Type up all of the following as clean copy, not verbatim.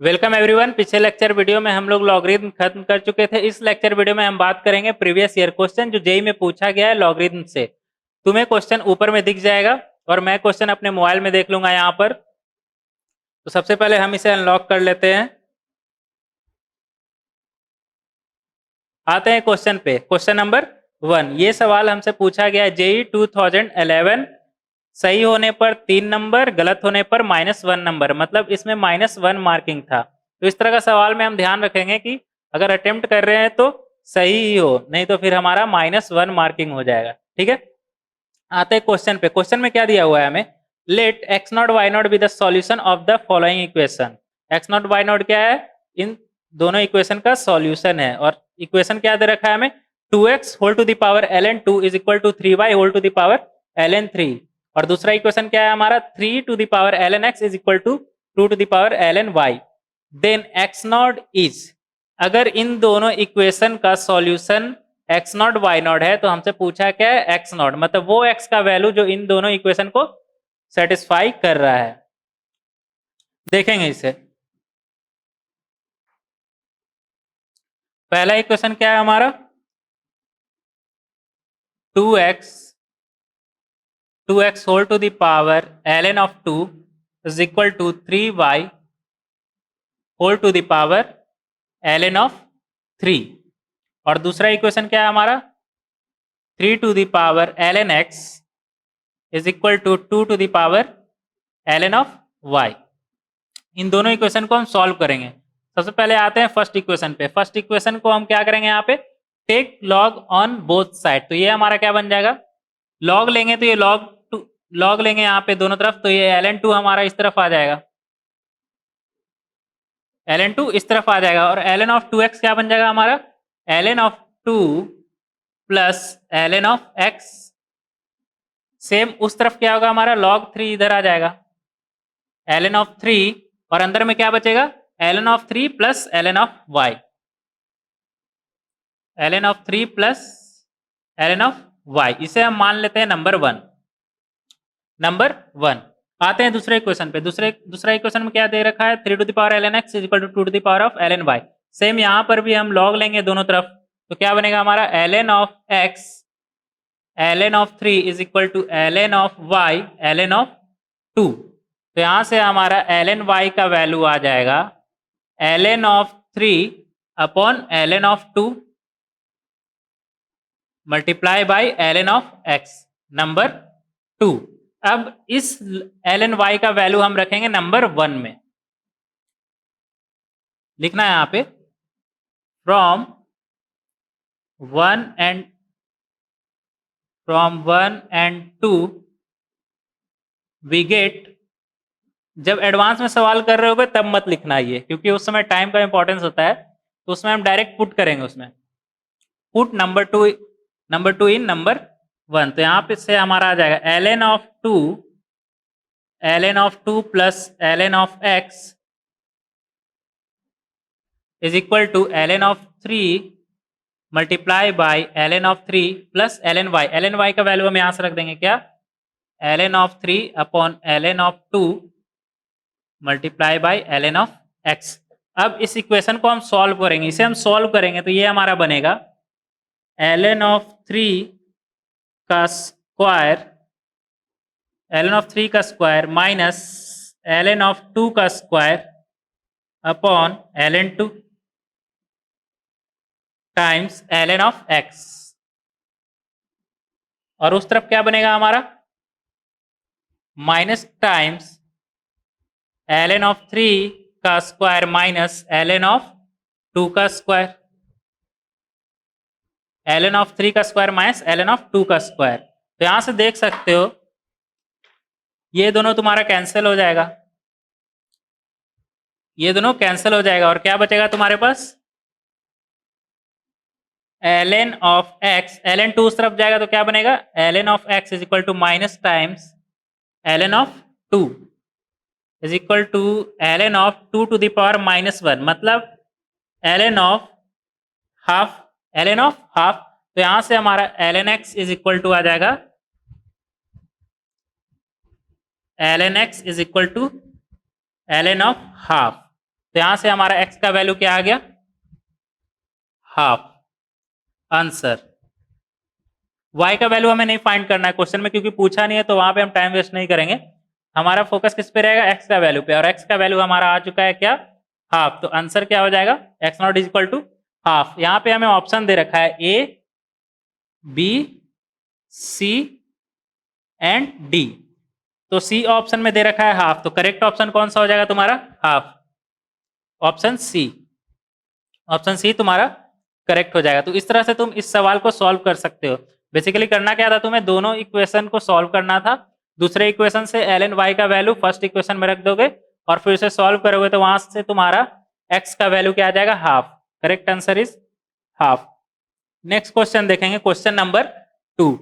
Welcome everyone. पिछले lecture video में हम लोग लॉगरिथम खत्म कर चुके थे। इस लेक्चर वीडियो में हम बात करेंगे प्रीवियस ईयर क्वेश्चन जो जेई में पूछा गया है लॉगरिथम से। तुम्हें क्वेश्चन ऊपर में दिख जाएगा और मैं क्वेश्चन अपने मोबाइल में देख लूंगा यहाँ पर। तो सबसे पहले हम इसे अनलॉक कर लेते हैं। आते हैं क्वेश्चन पे। क्वेश्चन नंबर 1, ये सवाल हमसे पूछा गया है जेई 2011। सही होने पर 3 नंबर, गलत होने पर -1 नंबर, मतलब इसमें -1 मार्किंग था। तो इस तरह का सवाल में हम ध्यान रखेंगे कि अगर अटेम्प्ट कर रहे हैं तो सही ही हो, नहीं तो फिर हमारा -1 मार्किंग हो जाएगा। ठीक है, आते हैं क्वेश्चन पे। क्वेश्चन में क्या दिया हुआ है हमें, let x not y not be the solution of the following equation. x not y not क्या है, इन दोनों इक्वेशन का सॉल्यूशन है। और इक्वेशन क्या दे रखा है हमें, 2x whole to the power ln 2 is equal to 3y whole to the power ln 3। और दूसरा इक्वेशन क्या है हमारा, 3 to the power ln x is equal to 2 to the power ln y। Then x not is, अगर इन दोनों equation का solution x not y not है तो हमसे पूछा क्या है, x नॉट, मतलब वो x का वैल्यू जो इन दोनों इक्वेशन को सेटिस्फाई कर रहा है। देखेंगे इसे। पहला इक्वेशन क्या है हमारा, 2x whole to the power ln of 2 is equal to 3y whole to the power ln of 3। और दूसरा इक्वेशन क्या है हमारा, 3 to the power ln x is equal to 2 to the power ln of y। इन दोनों equation को हम solve करेंगे। सबसे पहले आते हैं फर्स्ट इक्वेशन पे। फर्स्ट इक्वेशन को हम क्या करेंगे यहाँ पे, take log on both side. तो ये हमारा क्या बन जाएगा, लॉग लेंगे तो ये लॉग लेंगे यहाँ पे दोनों तरफ, तो ये ln 2 हमारा इस तरफ आ जाएगा, ln 2 इस तरफ आ जाएगा। और ln ऑफ 2x क्या बन जाएगा हमारा, ln of 2 plus ln of x। Same उस तरफ क्या होगा हमारा, log 3 इधर आ जाएगा, ln ऑफ 3, और अंदर में क्या बचेगा, ln of 3 plus ln of y, ln of 3 plus ln of y। इसे हम मान लेते हैं नंबर 1। नंबर 1 आते हैं दूसरे इक्वेशन पे। दूसरा इक्वेशन में क्या दे रखा है, 3 to the power ln x is equal to 2 to the power of ln y। Same यहाँ पर भी हम log लेंगे दोनों तरफ, तो क्या बनेगा हमारा, ln of x ln of 3 is equal to ln of y ln of 2। तो यहां से हमारा ln y का वैल्यू आ जाएगा ln of 3 upon ln of 2 multiply by ln of x, number 2। अब इस ln y का वैल्यू हम रखेंगे नंबर 1 में। लिखना है यहाँ पे, फ्रॉम 1 एंड 2 वी गेट। जब एडवांस में सवाल कर रहे होगे तब मत लिखना ये, क्योंकि उस समय टाइम का इंपॉर्टेंस होता है, तो उसमें हम डायरेक्ट पुट करेंगे। उसमें पुट नंबर 2 इन नंबर 1। तो यहाँ पे से हमारा आ जाएगा ln of 2 plus ln of x is equal to ln of 3 multiply by ln of 3 plus ln y। ln y का वैल्यू हम यहाँ से रख देंगे क्या, ln of 3 upon ln of 2 multiply by ln of x। अब इस equation को हम सॉल्व करेंगे। इसे हम सॉल्व करेंगे तो ये हमारा बनेगा ln ऑफ 3 का स्क्वायर माइनस ln ऑफ 2 का square upon ln 2 times ln of x। और उस तरफ क्या बनेगा हमारा, माइनस टाइम्स ln ऑफ 3 का स्क्वायर माइनस ln ऑफ 2 का स्क्वायर, ln ऑफ 3 का स्क्वायर माइनस ln ऑफ 2 का स्क्वायर। तो यहां से देख सकते हो ये दोनों तुम्हारा कैंसिल हो जाएगा, ये दोनों कैंसिल हो जाएगा, और क्या बचेगा तुम्हारे पास, ln ऑफ x, ln 2 उस तरफ जाएगा तो क्या बनेगा, ln of x is equal to minus times ln of 2 is equal to ln of 2 to the power -1, मतलब ln of half, ln of half. तो यहां से हमारा ln x is equal to आ जाएगा ln x is equal to ln of half. तो यहां से हमारा x का वैल्यू क्या आ गया, हाफ आंसर। y का वैल्यू हमें नहीं फाइंड करना है क्वेश्चन में, क्योंकि पूछा नहीं है, तो वहां पे हम टाइम वेस्ट नहीं करेंगे। हमारा फोकस किस पे रहेगा, x का वैल्यू पे, और x का वैल्यू हमारा आ चुका है क्या, हाफ। तो आंसर क्या हो जाएगा, x not is equal to half. यहाँ पे हमें ऑप्शन दे रखा है A, B, C and D। तो C ऑप्शन में दे रखा है हाफ, तो करेक्ट ऑप्शन कौन सा हो जाएगा तुम्हारा, half, option C. Option C तुम्हारा करेक्ट हो जाएगा। तो इस तरह से तुम इस सवाल को सॉल्व कर सकते हो। बेसिकली करना क्या था, तुम्हें दोनों इक्वेशन को सॉल्व करना था। दूसरे इक्वेशन से ln y का वैल्यू फर्स्ट इक्वेशन में रख दोगे और फिर उसे सॉल्व करोगे, तो वहां से तुम्हारा x का वैल्यू क्या आ जाएगा, half. Correct answer is half. Next question देखेंगे, क्वेश्चन नंबर 2।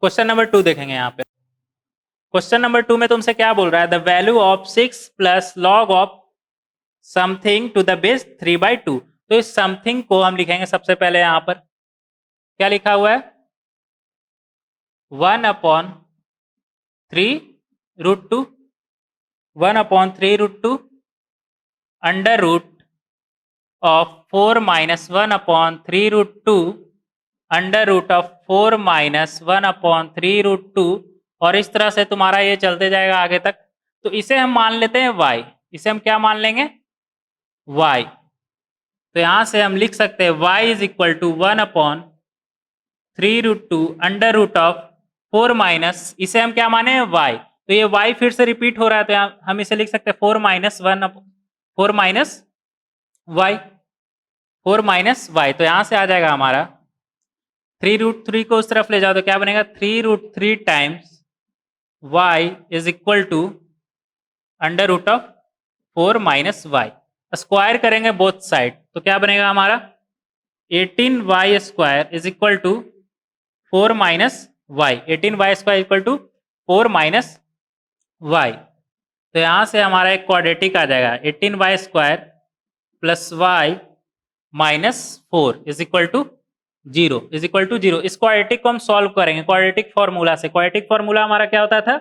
क्वेश्चन नंबर 2 देखेंगे यहाँ पे। क्वेश्चन नंबर 2 में तुमसे क्या बोल रहा है, the value of 6 plus log of something to the base 3/2। तो इस समथिंग को हम लिखेंगे सबसे पहले, यहां पर क्या लिखा हुआ है, 1/3√2, 1/3√2 under root of 4 minus 1/3√2 under root of 4 minus 1/3√2, और इस तरह से तुम्हारा ये चलते जाएगा आगे तक। तो इसे हम मान लेते हैं y, इसे हम क्या मान लेंगे, y। तो यहां से हम लिख सकते हैं y is equal to 1/3√2 under root of 4 minus, इसे हम क्या माने y। तो ये y फिर से रिपीट हो रहा है, तो हम इसे लिख सकते हैं 4 माइनस y। तो यहां से आ जाएगा हमारा 3√3 को उस तरफ ले जाओ तो क्या बनेगा, 3√3 times y is equal to under root of 4 minus y। Square करेंगे बोथ साइड, तो क्या बनेगा हमारा 18y square is equal to 4 minus y। 18y square equal to 4 minus y। तो यहां से हमारा एक क्वाड्रेटिक आ जाएगा, 18y square plus y minus 4 is equal to 0 is equal to 0। इस क्वाड्रेटिक को हम सॉल्व करेंगे क्वाड्रेटिक फॉर्मूला से। क्वाड्रेटिक फॉर्मूला हमारा क्या होता था,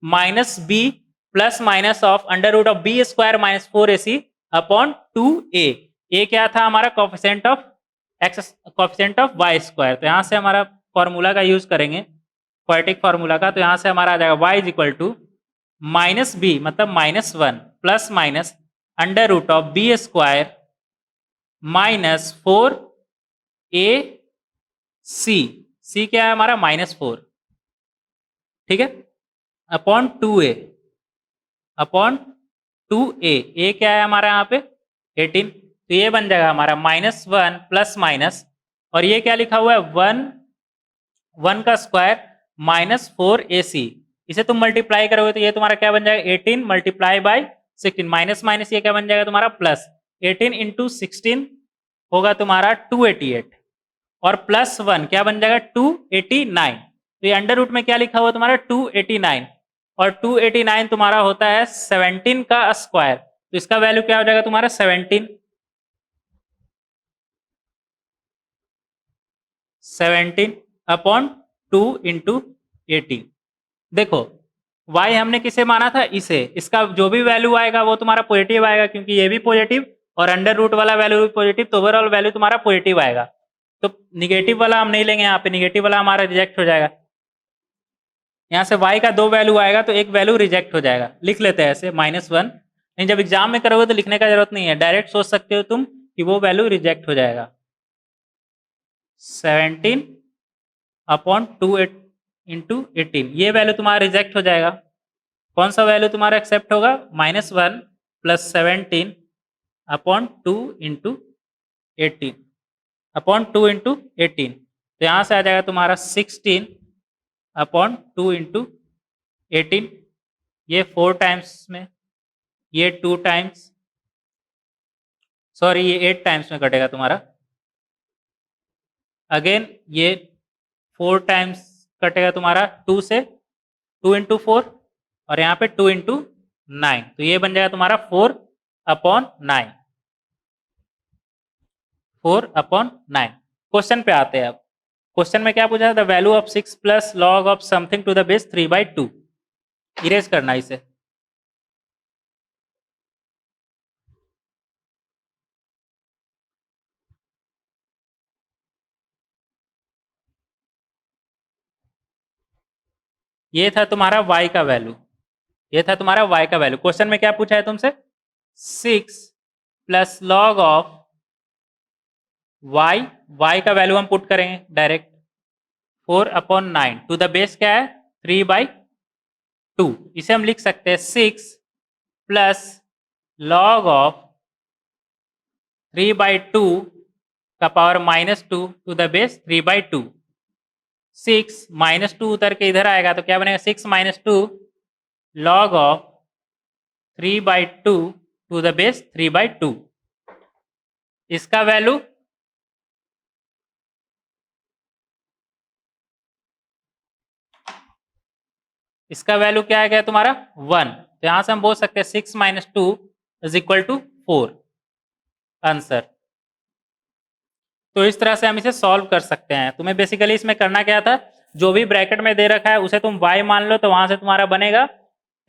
minus B plus minus of under root of B square minus 4ac upon 2a। A क्या था हमारा, coefficient of X, coefficient of Y square. तो यहां से हमारा फॉर्मूला का यूज करेंगे क्वाड्रेटिक फॉर्मूला का, तो यहां से हमारा आ जाएगा y is equal to minus B मतलब -1 plus minus under root of B square minus 4ac, C क्या है हमारा -4, ठीक है, upon 2a, upon 2a। A क्या है हमारा यहाँ पे 18, तो ये बन जाएगा हमारा -1 प्लस माइनस, और ये क्या लिखा हुआ है 1 का स्क्वायर माइनस 4ac। इसे तुम मल्टीप्लाई करोगे तो ये तुम्हारा क्या बन जाएगा 18 मल्टीप्लाई बाई 16, माइनस माइनस ये क्या बन जाएगा तुम्हारा प्लस, 18 इंटू 16 होगा तुम्हारा 288, और प्लस 1 क्या बन जाएगा 289। तो ये अंडर रूट में क्या लिखा हुआ तुम्हारा 289, और 289 तुम्हारा होता है 17 का स्क्वायर, तो इसका वैल्यू क्या हो जाएगा तुम्हारा 17 अपॉन 2 इंटू 18। देखो y हमने किसे माना था, इसे, इसका जो भी वैल्यू आएगा वो तुम्हारा पॉजिटिव आएगा, क्योंकि ये भी पॉजिटिव और अंडर रूट वाला वैल्यू भी पॉजिटिव, तो ओवरऑल वैल्यू तुम्हारा पॉजिटिव आएगा। तो निगेटिव वाला हम नहीं लेंगे, यहाँ पे निगेटिव वाला हमारा रिजेक्ट हो जाएगा। यहाँ से y का 2 वैल्यू आएगा तो एक वैल्यू रिजेक्ट हो जाएगा, लिख लेते हैं ऐसे -1। नहीं, जब एग्जाम में करोगे तो लिखने का जरूरत नहीं है, डायरेक्ट सोच सकते हो तुम कि वो वैल्यू रिजेक्ट हो जाएगा। 17 अपॉन 2 इंटू 18, ये वैल्यू तुम्हारा रिजेक्ट हो जाएगा। कौन सा वैल्यू तुम्हारा एक्सेप्ट होगा, -1 plus 17 upon 2 into 18, upon 2 into 18। तो यहाँ से आ जाएगा तुम्हारा 16 अपॉन 2 इंटू 18, ये 4 टाइम्स में, ये 2 टाइम्स, सॉरी ये 8 टाइम्स में कटेगा तुम्हारा, अगेन ये 4 टाइम्स कटेगा तुम्हारा 2 से, 2 इंटू 4, और यहाँ पे 2 इंटू 9, तो ये बन जाएगा तुम्हारा 4 अपॉन 9, 4/9। क्वेश्चन पे आते हैं अब। क्वेश्चन में क्या पूछा था? The value of 6 plus log of something to the base 3/2। Erase करना इसे। ये था तुम्हारा y का वैल्यू, ये था तुम्हारा y का वैल्यू। क्वेश्चन में क्या पूछा है तुमसे? 6 प्लस लॉग ऑफ y का वैल्यू हम पुट करेंगे डायरेक्ट 4/9 टू द बेस क्या है? 3/2। इसे हम लिख सकते हैं 6 प्लस लॉग ऑफ 3/2 का पावर -2 टू द बेस 3/2। 6 -2 उतर के इधर आएगा तो क्या बनेगा? 6 - 2 log of 3/2 to the base 3/2। इसका वैल्यू क्या आ गया तुम्हारा? 1। तो यहां से हम बोल सकते हैं 6 - 2 = 4 आंसर। तो इस तरह से हम इसे सॉल्व कर सकते हैं। तुम्हें बेसिकली इसमें करना क्या था? जो भी ब्रैकेट में दे रखा है उसे तुम y मान लो, तो वहां से तुम्हारा बनेगा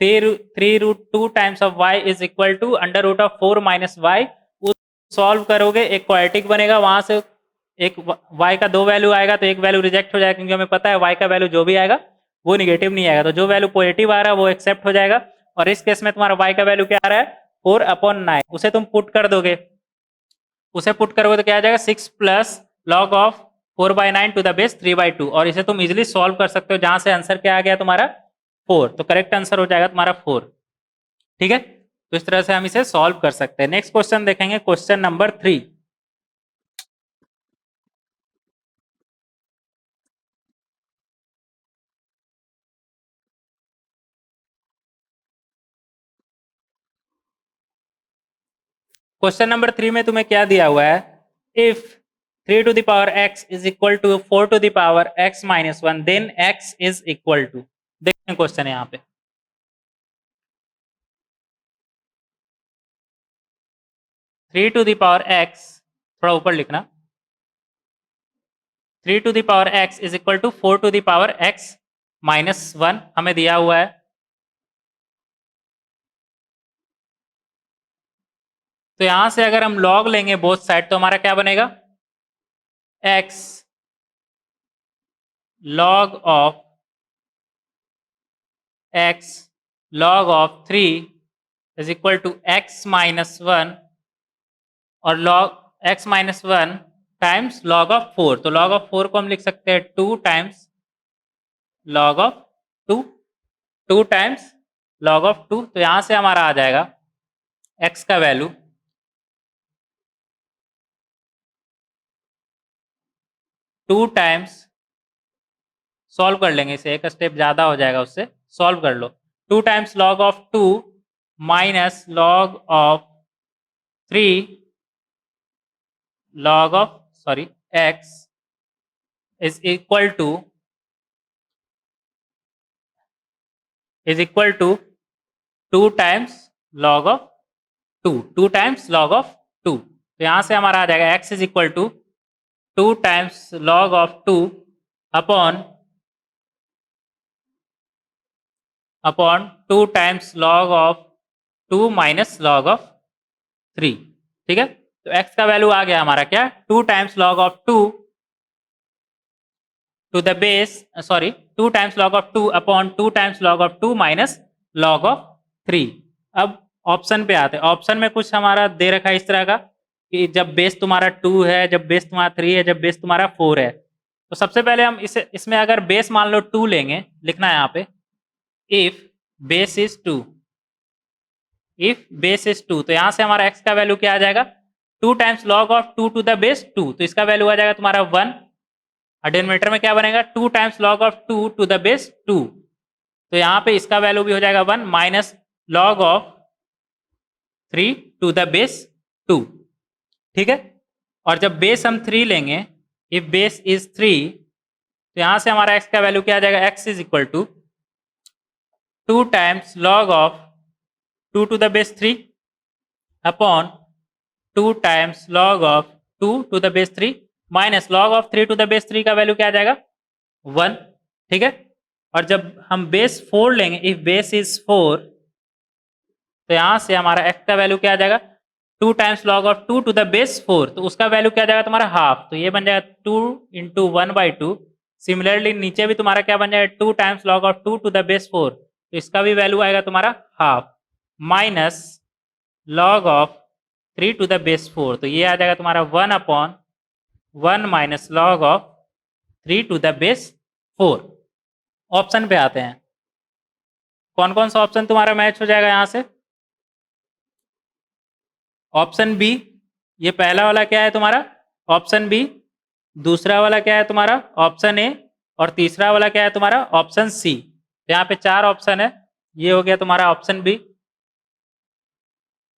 3√2 times of y is equal to √4 - y। Solve करोगे एक क्वाड्रेटिक बनेगा, वहां से एक y का 2 वैल्यू आएगा तो एक वैल्यू रिजेक्ट हो जाएगा, क्योंकि हमें पता है y का वैल्यू जो भी आएगा वो निगेटिव नहीं आएगा। तो जो वैल्यू पॉजिटिव आ रहा है वो एक्सेप्ट हो जाएगा। और इस केस में तुम्हारा y का वैल्यू क्या आ रहा है? 4/9। उसे तुम पुट कर दोगे, उसे पुट करोगे तो क्या आ जाएगा? 6 plus log of 4/9 to the base 3/2। और इसे तुम इजिली सॉल्व कर सकते हो, जहां से आंसर क्या आ गया तुम्हारा? 4। तो करेक्ट आंसर हो जाएगा तुम्हारा 4। ठीक है, तो इस तरह से हम इसे सॉल्व कर सकते हैं। नेक्स्ट क्वेश्चन देखेंगे, क्वेश्चन नंबर 3। क्वेश्चन नंबर 3 में तुम्हें क्या दिया हुआ है? If 3 to the power x is equal to 4 to the power x - 1 then x is equal to. देखते क्वेश्चन यहाँ पे। 3 टू द पावर x, थोड़ा ऊपर लिखना, 3 to the power x is equal to 4 to the power x - 1 हमें दिया हुआ है। तो यहां से अगर हम लॉग लेंगे बोथ साइड तो हमारा क्या बनेगा? x log of x log of 3 is equal to x - 1 और log x - 1 times log of 4। तो log of 4 को हम लिख सकते हैं 2 times log of 2, 2 times log of 2। तो यहां से हमारा आ जाएगा x का वैल्यू 2 टाइम्स, सॉल्व कर लेंगे इसे, एक स्टेप ज्यादा हो जाएगा उससे, सॉल्व कर लो। 2 times log of 2 minus log of 3 log of x is equal to 2 times log of 2, 2 times log of 2। तो यहां से हमारा आ जाएगा x is equal to 2 times log of 2 upon 2 times log of 2 minus log of 3। ठीक है, तो x का वैल्यू आ गया हमारा क्या? 2 times log of 2 to the base 2 times log of 2 upon 2 times log of 2 minus log of 3। अब option पे आते हैं। ऑप्शन में कुछ हमारा दे रखा है इस तरह का कि जब बेस तुम्हारा 2 है, जब बेस तुम्हारा 3 है, जब बेस तुम्हारा 4 है। तो सबसे पहले हम इसमें अगर बेस मान लो 2 लेंगे, लिखना है यहाँ पे if base is 2, if base is 2, तो यहां से हमारा x का वैल्यू क्या आ जाएगा? 2 times log of 2 to the base 2। तो इसका वैल्यू आ जाएगा तुम्हारा 1। डिनोमिनेटर में क्या बनेगा? 2 times log of 2 to the base 2। तो यहां पे इसका वैल्यू भी हो जाएगा 1 minus log of 3 to the base 2। ठीक है, और जब बेस हम 3 लेंगे, इफ बेस इज 3, तो यहां से हमारा x का वैल्यू क्या आ जाएगा? x is equal to 2 times log of 2 to the base 3 upon 2 times log of 2 to the base 3 minus log of 3 to the base 3 का वैल्यू क्या आ जाएगा 1, ठीक है। और जब हम बेस 4 लेंगे, इफ बेस इज 4, तो यहां से हमारा x का वैल्यू क्या आ जाएगा 2 times log of 2 to the base 4, तो उसका वैल्यू क्या आ जाएगा तुम्हारा हाफ, तो ये बन जाएगा 2 इंटू 1/2। सिमिलरली नीचे भी तुम्हारा क्या बन जाएगा 2 times log of 2 to the base 4, तो इसका भी वैल्यू आएगा तुम्हारा half, minus log of 3 to the base 4, तो ये आ जाएगा तुम्हारा 1/1 minus log of 3 to the base 4। Option पे आते हैं, कौन कौन सा ऑप्शन तुम्हारा मैच हो जाएगा यहां से। ऑप्शन बी, ये पहला वाला क्या है तुम्हारा ऑप्शन बी, दूसरा वाला क्या है तुम्हारा ऑप्शन ए, और तीसरा वाला क्या है तुम्हारा ऑप्शन सी। तो यहाँ पे 4 ऑप्शन है, ये हो गया तुम्हारा ऑप्शन बी,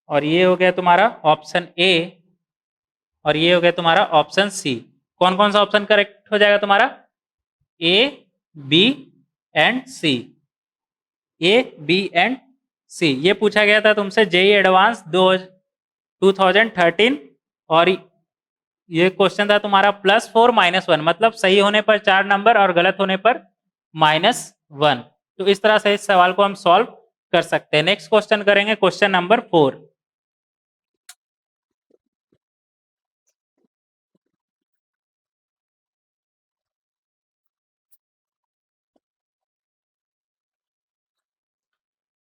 और ये हो गया तुम्हारा ऑप्शन ए, और ये हो गया तुम्हारा ऑप्शन सी। कौन कौन सा ऑप्शन करेक्ट हो जाएगा तुम्हारा a, b and c, a b and c. ये पूछा गया था तुमसे जेई एडवांस 2013, और ये क्वेश्चन था तुम्हारा +4 -1, मतलब सही होने पर 4 नंबर और गलत होने पर -1। तो इस तरह से इस सवाल को हम सॉल्व कर सकते हैं। नेक्स्ट क्वेश्चन करेंगे, क्वेश्चन नंबर 4।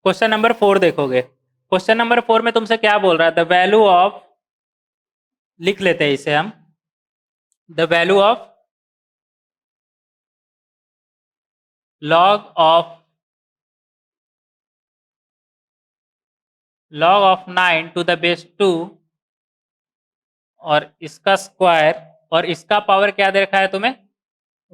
क्वेश्चन नंबर 4 देखोगे, क्वेश्चन नंबर 4 में तुमसे क्या बोल रहा है, द वैल्यू ऑफ, लिख लेते हैं इसे हम, the value of log of 9 to the base 2 और इसका स्क्वायर, और इसका पावर क्या दे रखा है तुम्हें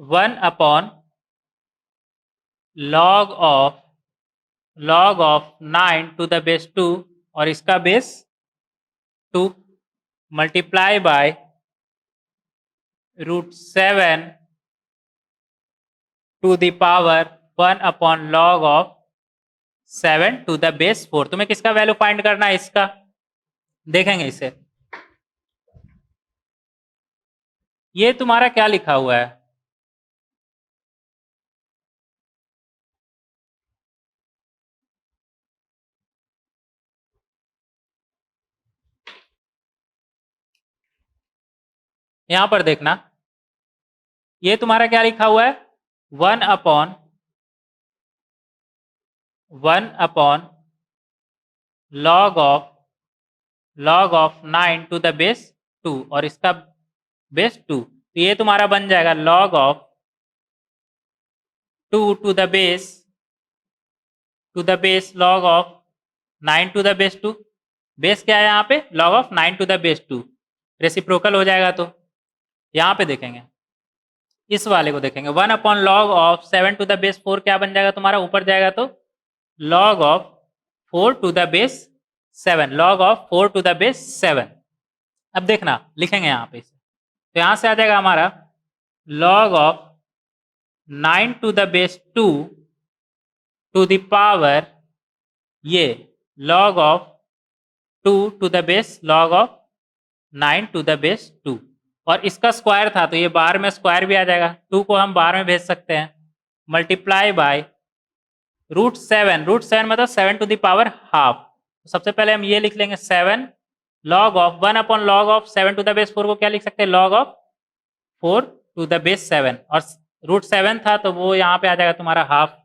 1/log of 9 to the base 2 और इसका base 2 multiply by √7 to the power 1/log of 7 to the base 4। तुम्हें किसका वैल्यू फाइंड करना है, इसका देखेंगे इसे। ये तुम्हारा क्या लिखा हुआ है, यहां पर देखना, ये तुम्हारा क्या लिखा हुआ है 1/log of 9 to the base 2 और इसका बेस 2, तो ये तुम्हारा बन जाएगा log of 2 to the base log of 9 to the base 2। Base क्या है यहाँ पे log of 9 to the base 2, reciprocal हो जाएगा। तो यहाँ पे देखेंगे, इस वाले को देखेंगे 1/log of 7 to the base 4 क्या बन जाएगा तुम्हारा, ऊपर जाएगा तो log of 4 to the base 7, log of 4 to the base 7। अब देखना लिखेंगे यहाँ पे इसे, तो यहाँ से आ जाएगा हमारा log of 9 to the base 2 to the power ये log of 2 to the base log of 9 to the base 2, और इसका स्क्वायर था तो ये बाहर में स्क्वायर भी आ जाएगा, 2 को हम बाहर में भेज सकते हैं, मल्टीप्लाई बाय √7, √7 मतलब 7 टू द पावर हाफ। तो सबसे पहले हम ये लिख लेंगे 7 log of 1/log of 7 to the base 4 को क्या लिख सकते हैं log of 4 to the base 7, और √7 था तो वो यहाँ पे आ जाएगा तुम्हारा हाफ,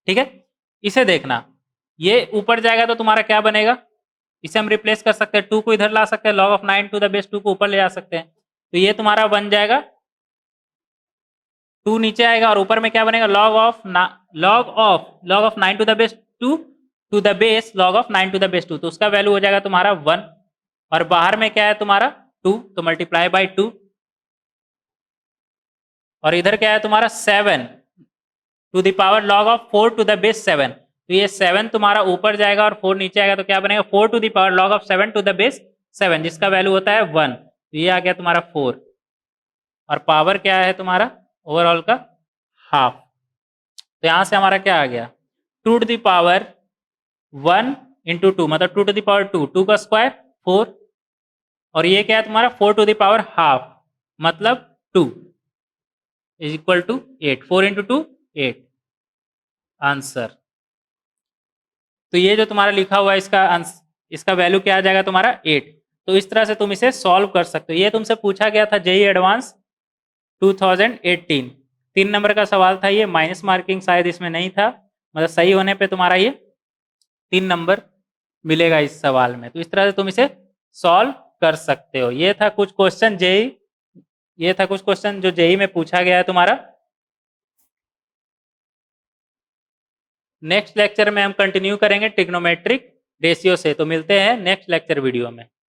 ठीक है। इसे देखना, ये ऊपर जाएगा तो तुम्हारा क्या बनेगा, इसे हम रिप्लेस कर सकते हैं, 2 को इधर ला सकते हैं, log of 9 to the base 2 को ऊपर ले जा सकते हैं, तो ये तुम्हारा बन जाएगा 2 नीचे आएगा और ऊपर में क्या बनेगा log of 9 to the base 2 to the base log of 9 to the base 2, तो उसका वैल्यू हो जाएगा तुम्हारा 1, और बाहर में क्या है तुम्हारा 2, तो मल्टीप्लाई बाय 2, और इधर क्या है तुम्हारा 7 to the power log of 4 to the base 7, तो ये 7 तुम्हारा ऊपर जाएगा और 4 नीचे आएगा, तो क्या बनेगा 4 to the power log of 7 to the base 7, जिसका वैल्यू होता है 1, तो ये आ गया तुम्हारा 4, और पावर क्या है तुम्हारा ओवरऑल का हाफ। तो यहां से हमारा क्या आ गया 2 टू द पावर 1 इंटू 2 मतलब 2 टू द पावर 2, 2 का स्क्वायर 4, और ये क्या है तुम्हारा 4 टू द पावर हाफ, मतलब 2 is equal to 8। 4 into 2 8 answer. तो ये जो तुम्हारा लिखा हुआ है इसका वैल्यू क्या आ जाएगा तुम्हारा 8। तो इस तरह से तुम इसे सॉल्व कर सकते हो। ये तुमसे पूछा गया था जेईई एडवांस 2018, 3 नंबर का सवाल था ये, माइनस मार्किंग शायद इसमें नहीं था, मतलब सही होने पे तुम्हारा ये 3 नंबर मिलेगा इस सवाल में। तो इस तरह से तुम इसे सॉल्व कर सकते हो। ये था कुछ क्वेश्चन जो जेईई में पूछा गया है तुम्हारा। नेक्स्ट लेक्चर में हम कंटिन्यू करेंगे ट्रिग्नोमेट्रिक रेशियो से। तो मिलते हैं नेक्स्ट लेक्चर वीडियो में।